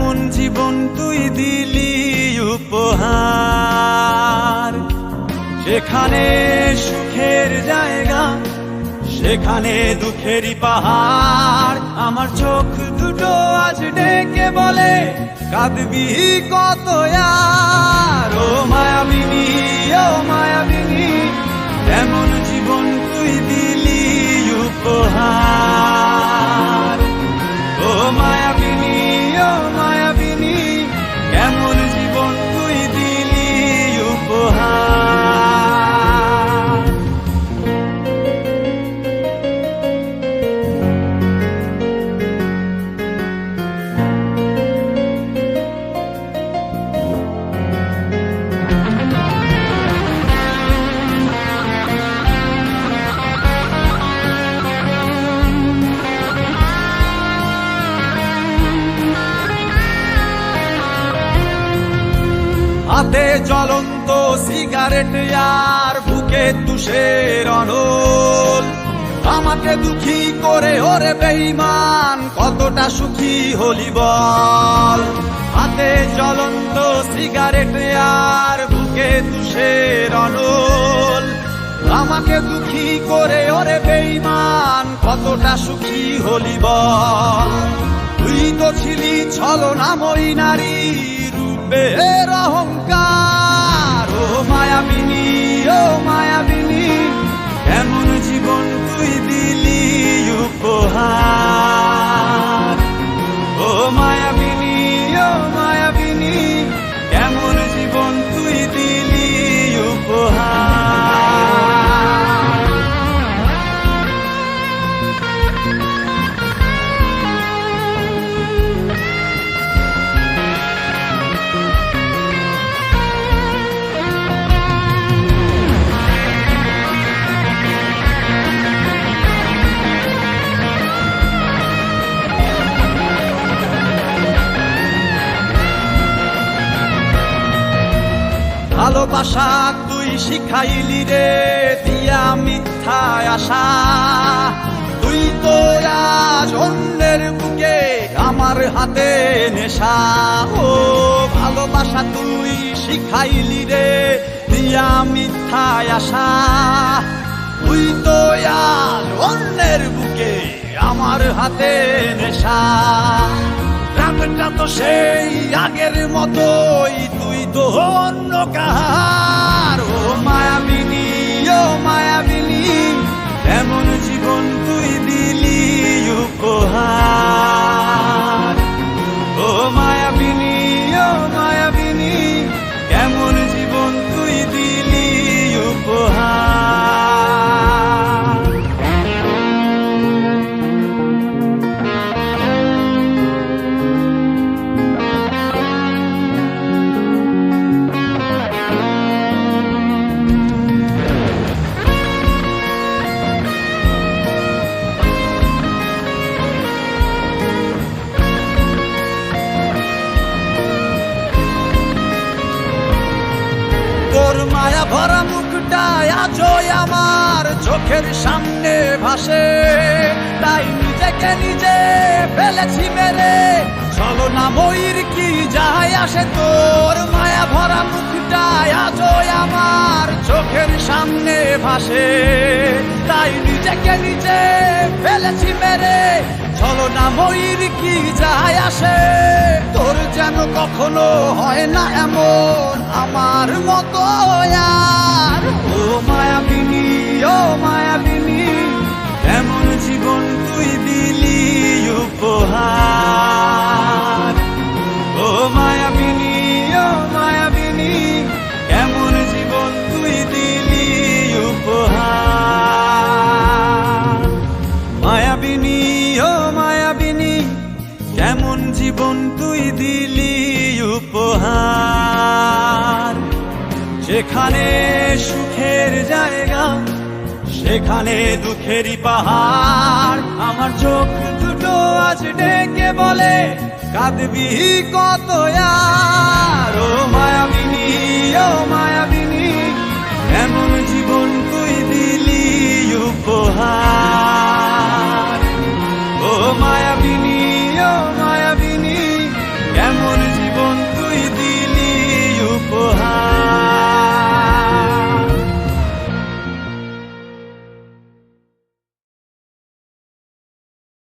এমন জীবন তুই দিলি উপহার। যেখানে সুখের জায়গা সেখানে দুঃখেরই পাহাড়। আমার চোখ দুটো আজ ডেকে বলে কাঁদবি কত আর। ও মায়াবিনী, ও মায়াবিনী, এমন জীবন তুই দিলি উপহার। ও মায়াবিনী, ও মায়াবিনী, এমন জীবন তুই দিলি উপহার। হাতে জ্বলন্ত সিগারেট আর বুকে তুষের অনল। আমাকে দুঃখী করে ওরে বেঈমান, কতটা সুখী হলি বল। হাতে জ্বলন্ত সিগারেট আর বুকে তুষের অনল। আমাকে দুঃখী করে ওরে বেঈমান, কতটা সুখী হলি বল। তুই তো ছিলি ছলনাময়ী নারী রূপের অহংকার। ও মায়াবিনী, ও মায়াবিনী, এমন জীবন তুই দিলি উপহার। ও মায়াবিনী, ও মায়াবিনী, এমন জীবন তুই দিলি উপহার। ভালোবাসা তুই শিখাইলি রে দিয়া মিথ্যায় আশা। তুই তো আজ অন্যের বুকে আমার হাতে নেশা। ও ভালোবাসা তুই শিখাইলি রে দিয়া মিথ্যায় আশা। তুই তো আজ অন্যের বুকে আমার হাতে নেশা। রাতটা তো সেই আগের মতোই, তুই তো অন্য কাহার। ও মায়াবিনী, ও মায়াবিনী, এমন জীবন তুই দিলি উপহার। ও মায়াবিনী, ও মায়াবিনী, এমন জীবন তুই দিলি উপহার। তোর মায়া ভরা মুখটা আজও আমার চোখের সামনে ভাসে। তাই নিজেকে নিজে ফেলেছি মেরে, ছলনাময়ীর কি যায় আসে। তোর মায়া ভরা মুখটা আজও আমার চোখের সামনে ভাসে। তাই নিজেকে নিজে ফেলেছি মেরে, ছলনাময়ীর কি যায় আসে। তোর যেন কখনো হয় না এমন আমার মতো আর। ও মায়াবিনী, ও মায়াবিনী, এমন জীবন তুই দিলি উপহার। ও মায়াবিনী, ও মায়াবিনী, এমন জীবন তুই দিলি উপহার। মায়াবিনী, ও মায়াবিনী, এমন জীবন তুই দিলি উপহার। যেখানে সুখের জায়গা সেখানে দুঃখেরই পাহাড়। আমার চোখ দুটো আজ ডেকে বলে কাঁদবি কত আর। ও মায়াবিনী, ও মায়াবিনী, এমন জীবন তুই দিলি উপহার।